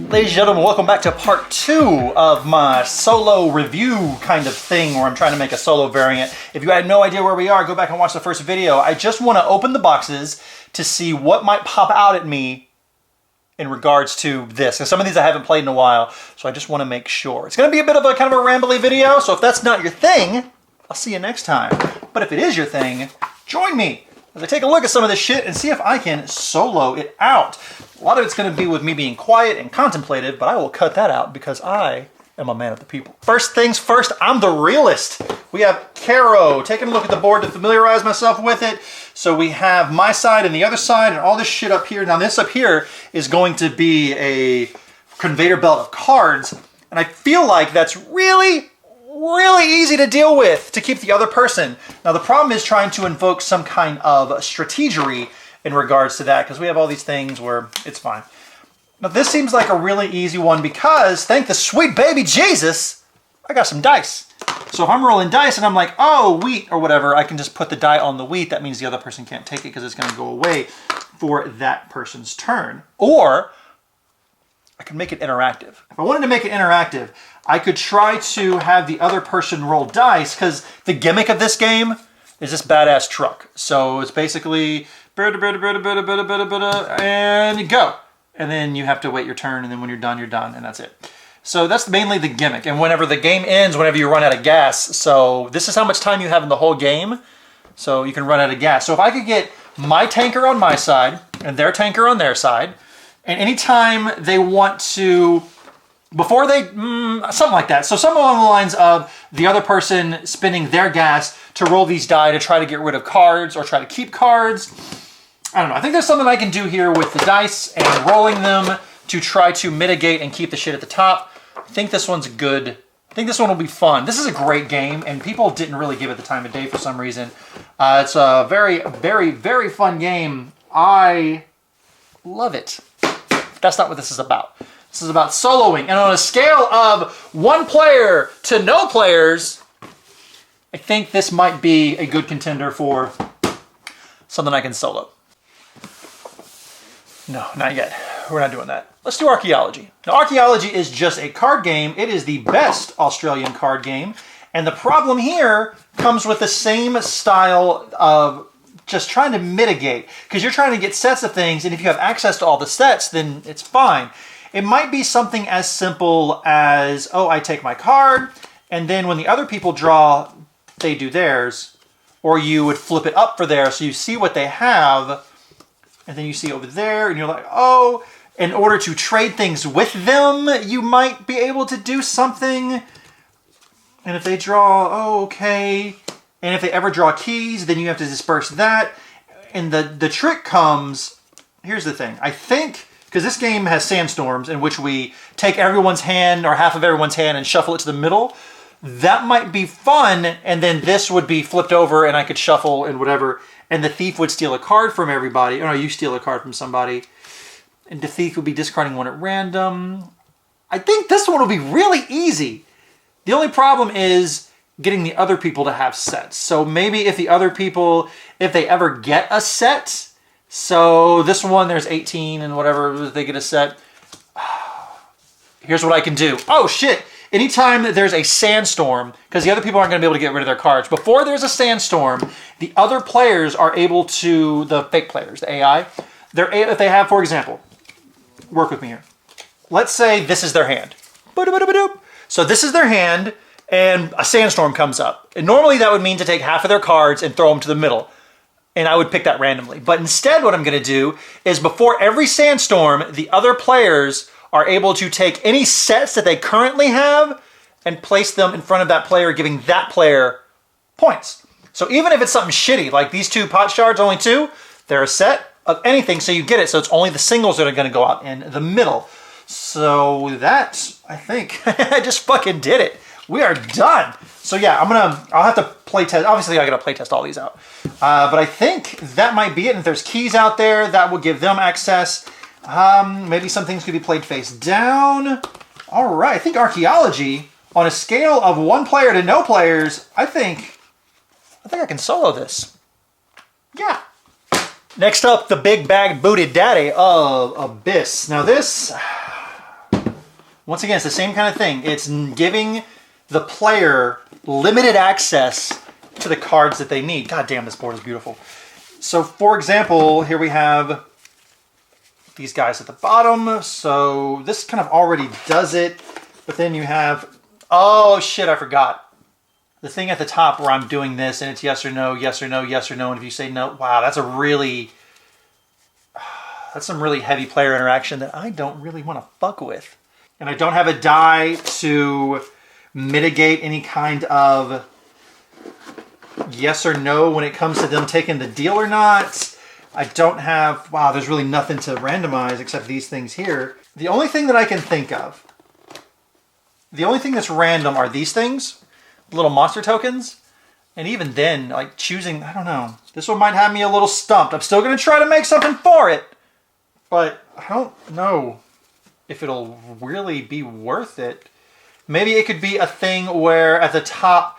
Ladies and gentlemen, welcome back to part 2 of my solo review kind of thing where I'm trying to make a solo variant. If you had no idea where we are, go back and watch the first video. I just want to open the boxes to see what might pop out at me in regards to this. And some of these I haven't played in a while, so I just want to make sure. It's going to be a bit of a kind of a rambly video, so if that's not your thing, I'll see you next time. But if it is your thing, join me as I take a look at some of this shit and see if I can solo it out. A lot of it's going to be with me being quiet and contemplative, but I will cut that out because I am a man of the people. First things first, I'm the realist. We have Kero. Taking a look at the board to familiarize myself with it. So we have my side and the other side and all this shit up here. Now this up here is going to be a conveyor belt of cards. And I feel like that's really easy to deal with to keep the other person. Now the problem is trying to invoke some kind of strategery in regards to that, because we have all these things where it's fine. Now this seems like a really easy one because, thank the sweet baby Jesus, I got some dice. So if I'm rolling dice and I'm like, oh, wheat or whatever, I can just put the die on the wheat. That means the other person can't take it because it's going to go away for that person's turn. Or I can make it interactive. If I wanted to make it interactive, I could try to have the other person roll dice, because the gimmick of this game is this badass truck. So it's basically and you go. And then you have to wait your turn, and then when you're done, and that's it. So that's mainly the gimmick. And whenever the game ends, whenever you run out of gas, so this is how much time you have in the whole game, so you can run out of gas. So if I could get my tanker on my side, and their tanker on their side, and anytime they want to, before they, something like that. So something along the lines of the other person spending their gas to roll these die to try to get rid of cards or try to keep cards. I don't know. I think there's something I can do here with the dice and rolling them to try to mitigate and keep the shit at the top. I think this one's good. I think this one will be fun. This is a great game, and people didn't really give it the time of day for some reason. It's a very fun game. I love it. That's not what this is about. This is about soloing. And on a scale of 1 player to no players, I think this might be a good contender for something I can solo. No, not yet. We're not doing that. Let's do Archeology. Now, Archeology is just a card game. It is the best Australian card game. And the problem here comes with the same style of just trying to mitigate. Because you're trying to get sets of things, and if you have access to all the sets, then it's fine. It might be something as simple as, oh, I take my card, and then when the other people draw, they do theirs. Or you would flip it up for theirs, so you see what they have, and then you see over there, and you're like, oh, in order to trade things with them, you might be able to do something. And if they draw, oh, okay. And if they ever draw keys, then you have to disperse that. And the trick comes, here's the thing. I think, because this game has sandstorms in which we take everyone's hand or half of everyone's hand and shuffle it to the middle. That might be fun, and then this would be flipped over and I could shuffle and whatever. And the thief would steal a card from everybody. Or no, you steal a card from somebody. And the thief would be discarding one at random. I think this one will be really easy. The only problem is getting the other people to have sets. So maybe if the other people, if they ever get a set, so this one, there's 18 and whatever, they get a set. Here's what I can do. Oh shit. Anytime that there's a sandstorm, because the other people aren't going to be able to get rid of their cards, before there's a sandstorm, the other players are able to, the fake players, the AI, if they have, for example, work with me here. Let's say this is their hand. So this is their hand, and a sandstorm comes up. And normally that would mean to take half of their cards and throw them to the middle. And I would pick that randomly. But instead what I'm going to do is before every sandstorm, the other players are able to take any sets that they currently have and place them in front of that player, giving that player points. So even if it's something shitty, like these 2 pot shards, only 2, they're a set of anything, so you get it. So it's only the singles that are going to go out in the middle. So that, I think, I just fucking did it. We are done. So yeah, I'll have to play test. Obviously, I got to play test all these out. But I think that might be it. And if there's keys out there, that will give them access. Maybe some things could be played face down. All right, I think Archeology, on a scale of 1 player to no players, I think I can solo this. Yeah. Next up, the big bag booted daddy of Abyss. Now this Once again, it's the same kind of thing. It's giving the player limited access to the cards that they need. God damn, this board is beautiful. So, for example, here we have these guys at the bottom. So this kind of already does it. But then you have, oh shit, I forgot. The thing at the top where I'm doing this and it's yes or no, yes or no, yes or no. And if you say no, wow, that's some really heavy player interaction that I don't really want to fuck with. And I don't have a die to mitigate any kind of yes or no when it comes to them taking the deal or not. I don't have, wow, there's really nothing to randomize except these things here. The only thing that I can think of, the only thing that's random are these things, little monster tokens. And even then, like choosing, I don't know. This one might have me a little stumped. I'm still going to try to make something for it. But I don't know if it'll really be worth it. Maybe it could be a thing where at the top,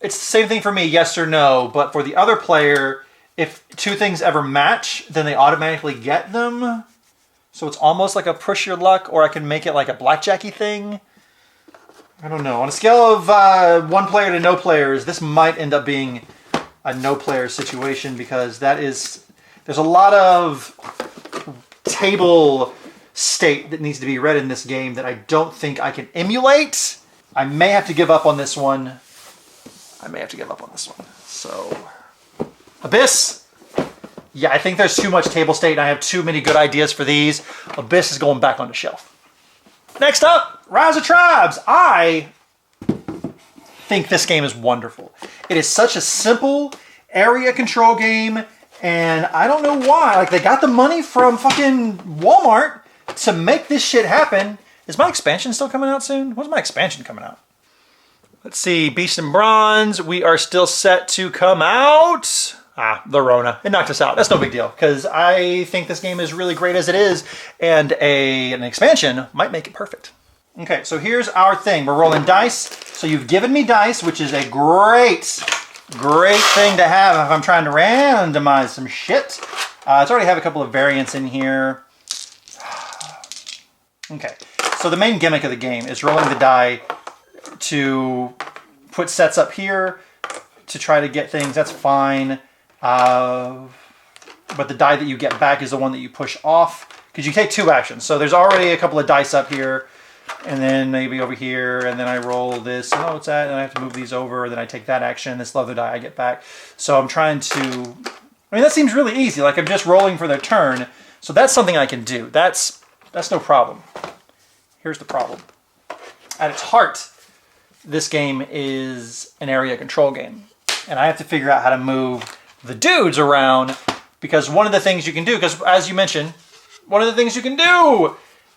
it's the same thing for me, yes or no. But for the other player, if two things ever match, then they automatically get them. So it's almost like a push your luck, or I can make it like a blackjacky thing. I don't know. On a scale of 1 player to no players, this might end up being a no player situation because there's a lot of table state that needs to be read in this game that I don't think I can emulate. I may have to give up on this one. So, Abyss. Yeah, I think there's too much table state and I have too many good ideas for these. Abyss is going back on the shelf. Next up, Rise of Tribes. I think this game is wonderful. It is such a simple area control game, and I don't know why. Like, they got the money from fucking Walmart to make this shit happen. Is my expansion still coming out soon? When's my expansion coming out? Let's see, Beast and Bronze. We are still set to come out. The Rona. It knocked us out. That's no big deal, because I think this game is really great as it is, and an expansion might make it perfect. Okay, so here's our thing. We're rolling dice. So you've given me dice, which is a great thing to have if I'm trying to randomize some shit. It's already have a couple of variants in here. Okay, so the main gimmick of the game is rolling the die to put sets up here to try to get things. That's fine. But the die that you get back is the one that you push off, because you take 2 actions. So there's already a couple of dice up here, and then maybe over here, and then I roll this. Oh, what's that? And I have to move these over, and then I take that action. This other die I get back. So I'm trying to, I mean, that seems really easy. Like, I'm just rolling for their turn. So that's something I can do. That's no problem. Here's the problem. At its heart, this game is an area control game, and I have to figure out how to move the dudes around, because one of the things you can do, because as you mentioned, one of the things you can do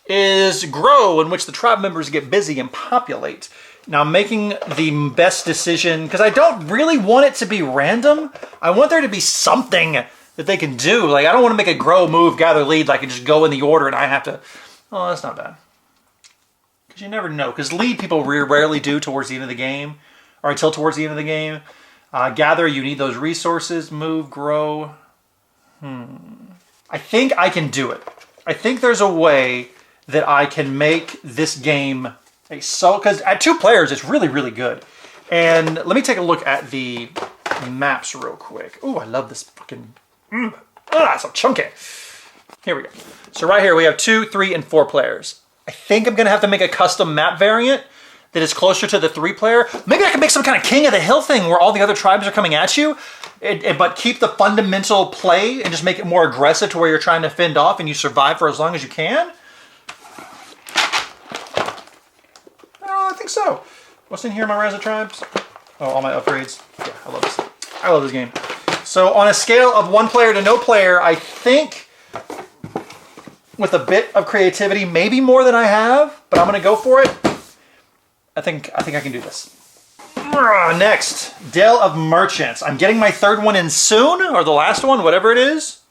is grow, in which the tribe members get busy and populate. Now, making the best decision, because I don't really want it to be random. I want there to be something that they can do. Like, I don't want to make a grow, move, gather, lead. Like, I can just go in the order and I have to, oh, that's not bad. Because you never know. Because lead people rarely do towards the end of the game, or until towards the end of the game. Gather, you need those resources. Move, grow. I think I can do it. I think there's a way that I can make this game a solo, because at 2 players, it's really, really good. And let me take a look at the maps real quick. Ooh, I love this fucking, so chunky. Here we go. So right here, we have 2, 3, and 4 players. I think I'm gonna have to make a custom map variant that is closer to the 3-player. Maybe I can make some kind of King of the Hill thing where all the other tribes are coming at you, but keep the fundamental play and just make it more aggressive to where you're trying to fend off and you survive for as long as you can. I think so. What's in here, my Rise of Tribes? Oh, all my upgrades. Yeah, I love this. I love this game. So on a scale of 1 player to no player, I think with a bit of creativity, maybe more than I have, but I'm gonna go for it. I think I can do this. Next, Dale of Merchants. I'm getting my 3rd one in soon, or the last one, whatever it is.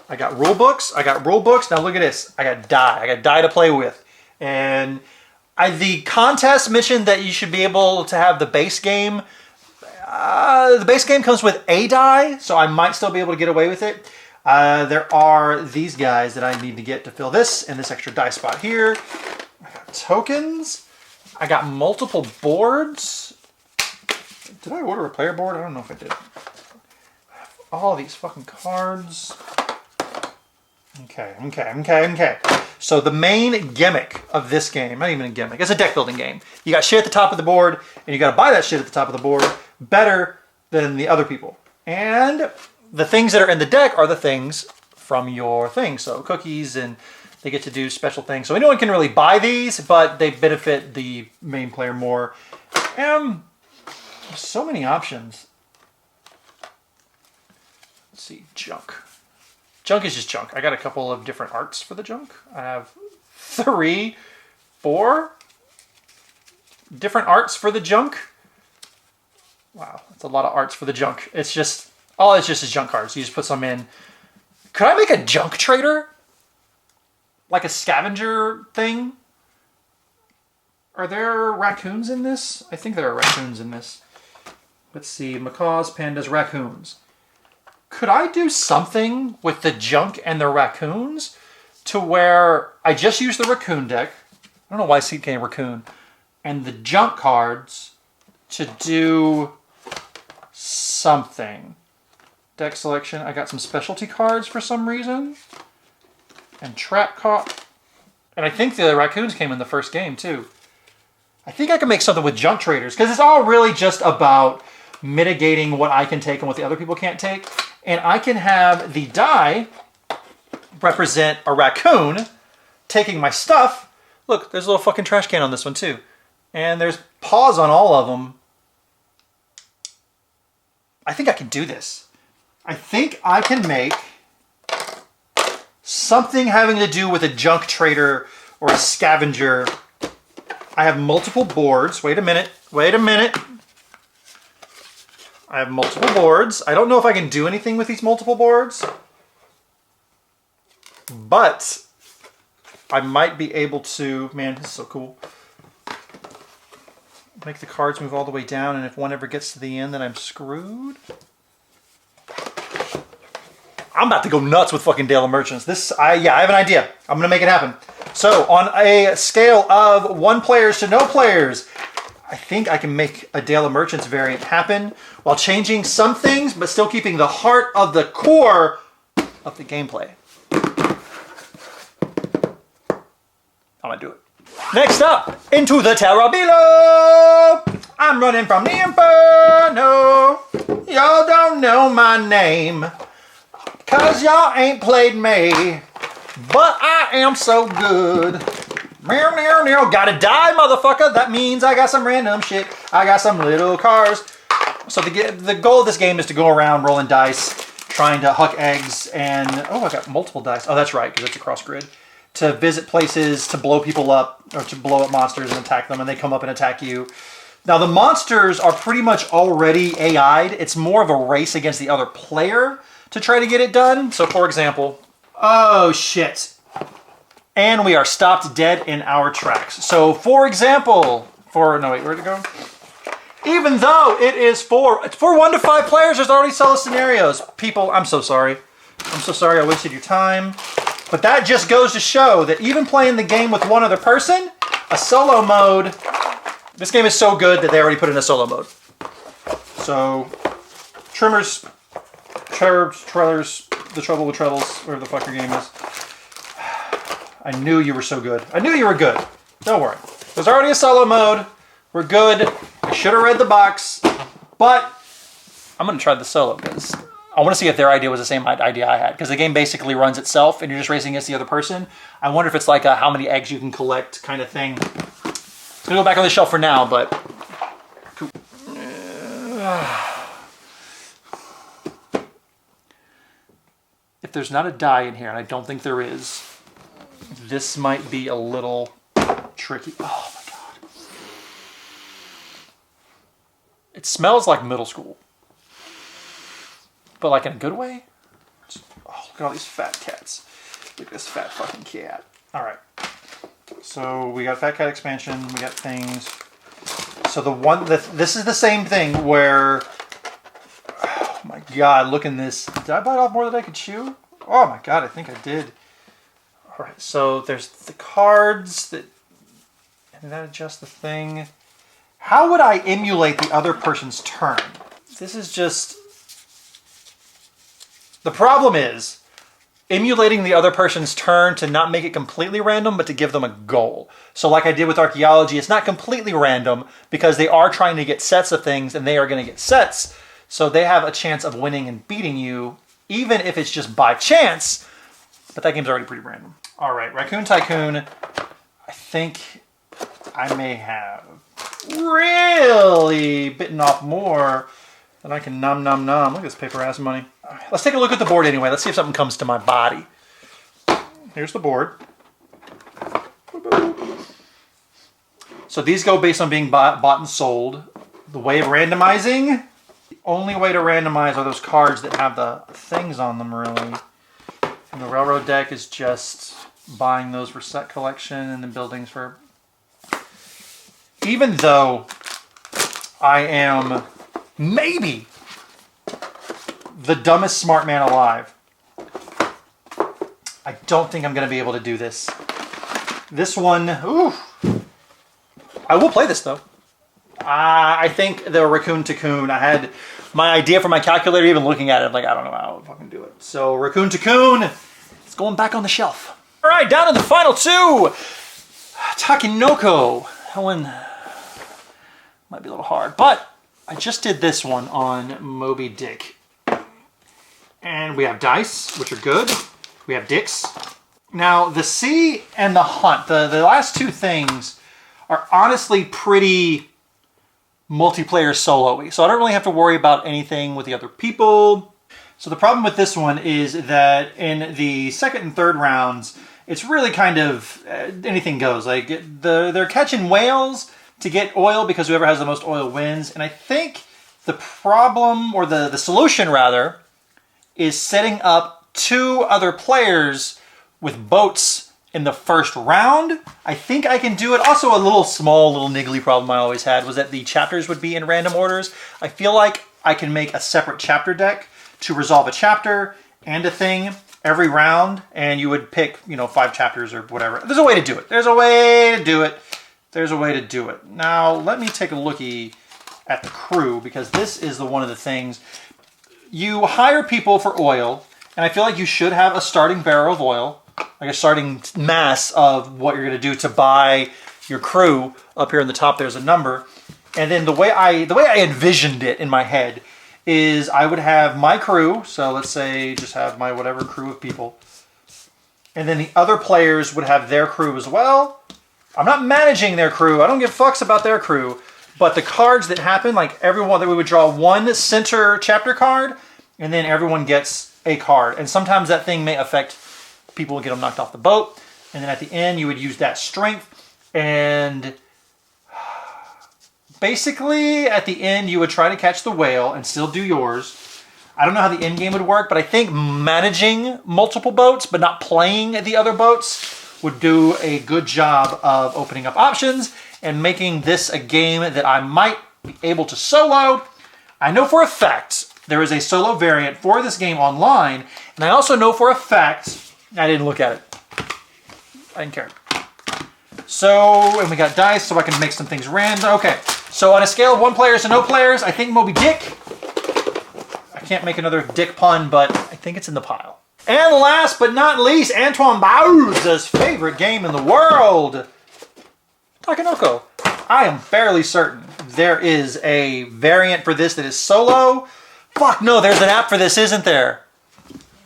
I got rule books. Now look at this. I got die to play with. And the contest mentioned that you should be able to have the base game. The base game comes with a die, so I might still be able to get away with it. There are these guys that I need to get to fill this, and this extra die spot here. I got tokens. I got multiple boards. Did I order a player board? I don't know if I did. I have all these fucking cards. Okay. So the main gimmick of this game, not even a gimmick, it's a deck building game. You got shit at the top of the board, and you got to buy that shit at the top of the board better than the other people. And the things that are in the deck are the things from your thing. So cookies, and they get to do special things. So anyone can really buy these, but they benefit the main player more. And there's so many options. Let's see, junk. Junk is just junk. I got a couple of different arts for the junk. I have 3, 4 different arts for the junk. Wow, that's a lot of arts for the junk. It's just, all it's just is junk cards. You just put some in. Could I make a junk trader? Like a scavenger thing? Are there raccoons in this? I think there are raccoons in this. Let's see, macaws, pandas, raccoons. Could I do something with the junk and the raccoons to where I just use the raccoon deck? I don't know why I see raccoon. And the junk cards to do something. Deck selection. I got some specialty cards for some reason. And trap card. And I think the raccoons came in the first game too. I think I can make something with junk traders because it's all really just about mitigating what I can take and what the other people can't take. And I can have the die represent a raccoon taking my stuff. Look, there's a little fucking trash can on this one too. And there's paws on all of them. I think I can do this. I think I can make something having to do with a junk trader or a scavenger. I have multiple boards. Wait a minute. I have multiple boards. I don't know if I can do anything with these multiple boards, but I might be able to, man, this is so cool. Make the cards move all the way down, and if one ever gets to the end, then I'm screwed. I'm about to go nuts with fucking Dale of Merchants. I have an idea. I'm gonna make it happen. So on a scale of 1 players to no players, I think I can make a Dale of Merchants variant happen while changing some things, but still keeping the heart of the core of the gameplay. I'm gonna do it. Next up, into the Terrabilo. I'm running from the Inferno. Y'all don't know my name, cause y'all ain't played me, but I am so good. Gotta die, motherfucker. That means I got some random shit. I got some little cars. So the goal of this game is to go around rolling dice, trying to huck eggs, and oh, I got multiple dice. Oh, that's right, because it's a cross grid. To visit places, to blow people up, or to blow up monsters and attack them, and they come up and attack you. Now, the monsters are pretty much already AI'd. It's more of a race against the other player to try to get it done. So, for example, oh, shit. And we are stopped dead in our tracks. So, for example, no, wait, where'd it go? Even though it's for 1 to 5 players, there's already solo scenarios. People, I'm so sorry. I'm so sorry I wasted your time. But that just goes to show that even playing the game with 1 other person, a solo mode, this game is so good that they already put in a solo mode. So, trimmers, trellers, the trouble with trebles, whatever the fuck your game is. I knew you were so good. I knew you were good. Don't worry. There's already a solo mode. We're good. I should have read the box, but I'm going to try the solo because I want to see if their idea was the same idea I had, because the game basically runs itself and you're just racing against the other person. I wonder if it's like a how many eggs you can collect kind of thing. It's going to go back on the shelf for now, but... Cool. If there's not a die in here, and I don't think there is, this might be a little tricky. Oh my god. It smells like middle school. But like in a good way? Oh, look at all these fat cats. Look at this fat fucking cat. All right. So we got Fat Cat expansion. We got things. So this is the same thing where, oh my god, look in this. Did I bite off more than I could chew? Oh my god, I think I did. All right, so there's the cards that Did that adjust the thing? How would I emulate the other person's turn? This is just... The problem is emulating the other person's turn to not make it completely random, but to give them a goal. So like I did with Archeology, it's not completely random because they are trying to get sets of things and they are going to get sets. So they have a chance of winning and beating you, even if it's just by chance. But that game's already pretty random. All right, Raccoon Tycoon. I think I may have really bitten off more than I can nom nom nom. Look at this paper ass money. All right, let's take a look at the board anyway. Let's see if something comes to my body. Here's the board. So these go based on being bought and sold. The way of randomizing, the only way to randomize are those cards that have the things on them, really. And the railroad deck is just buying those for set collection and then buildings for... Even though I am maybe the dumbest smart man alive, I don't think I'm going to be able to do this. This one, ooh. I will play this though. I think the Raccoon Tycoon, I had my idea for my calculator, even looking at it, I'm like, I don't know how to fucking do it. So Raccoon Tycoon, it's going back on the shelf. All right, down to the final two. Takenoko. That one might be a little hard, but I just did this one on Moby Dick. And we have dice, which are good. We have dicks. Now, the sea and the hunt, the last two things are honestly pretty multiplayer solo-y. So I don't really have to worry about anything with the other people. So the problem with this one is that in the second and third rounds, it's really kind of anything goes. Like they're catching whales to get oil because whoever has the most oil wins. And I think the problem, or the solution rather, is setting up two other players with boats in the first round. I think I can do it. Also, a little niggly problem I always had was that the chapters would be in random orders. I feel like I can make a separate chapter deck to resolve a chapter and a thing every round, and you would pick, 5 chapters or whatever. There's a way to do it. There's a way to do it. There's a way to do it. Now, let me take a lookie at the crew, because this is one of the things. You hire people for oil, and I feel like you should have a starting barrel of oil, like a starting mass of what you're going to do to buy your crew. Up here in the top, there's a number. And then the way I envisioned it in my head is I would have my crew, so let's say just have my whatever crew of people, and then the other players would have their crew as well. I'm not managing their crew. I don't give fucks about their crew. But the cards that happen, like everyone, that we would draw one center chapter card, and then everyone gets a card. And sometimes that thing may affect people, get them knocked off the boat. And then at the end, you would use that strength. And basically, at the end, you would try to catch the whale and still do yours. I don't know how the end game would work, but I think managing multiple boats, but not playing the other boats, would do a good job of opening up options and making this a game that I might be able to solo. I know for a fact there is a solo variant for this game online, and I also know for a fact, I didn't look at it. I didn't care. So, and we got dice, so I can make some things random. Okay, so on a scale of 1 players to no players, I think Moby Dick. I can't make another dick pun, but I think it's in the pile. And last but not least, Antoine Bauza's favorite game in the world, Takenoko. I am fairly certain there is a variant for this that is solo. Fuck no, there's an app for this, isn't there?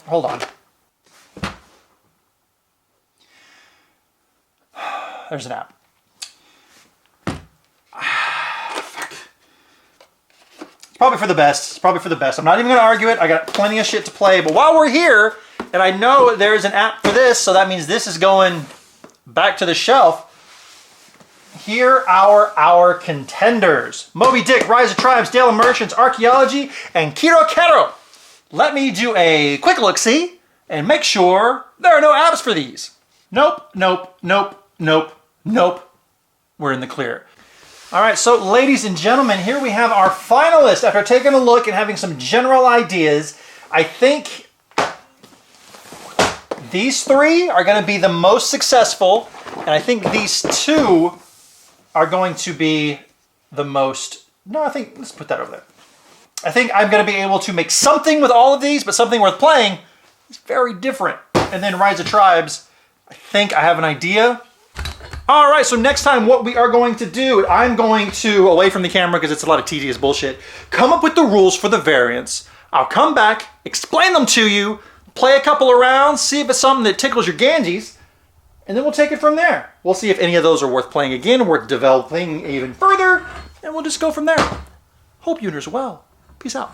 Hold on. There's an app. Fuck. It's probably for the best. It's probably for the best. I'm not even going to argue it. I got plenty of shit to play. But while we're here, and I know there's an app for this, so that means this is going back to the shelf. Here are our contenders. Moby Dick, Rise of Tribes, Dale of Merchants, Archeology, and Kero. Let me do a quick look-see and make sure there are no apps for these. Nope, nope, nope, nope, nope. We're in the clear. All right, so ladies and gentlemen, here we have our finalists. After taking a look and having some general ideas, I think these 3 are going to be the most successful, and I think these 2 are going to be the most... No, I think, let's put that over there. I think I'm going to be able to make something with all of these, but something worth playing is very different. And then Rise of Tribes, I think I have an idea. All right, so next time what we are going to do, I'm going to, away from the camera because it's a lot of tedious bullshit, come up with the rules for the variants. I'll come back, explain them to you, play a couple of rounds, see if it's something that tickles your ganges, and then we'll take it from there. We'll see if any of those are worth playing again, worth developing even further, and we'll just go from there. Hope you are as well. Peace out.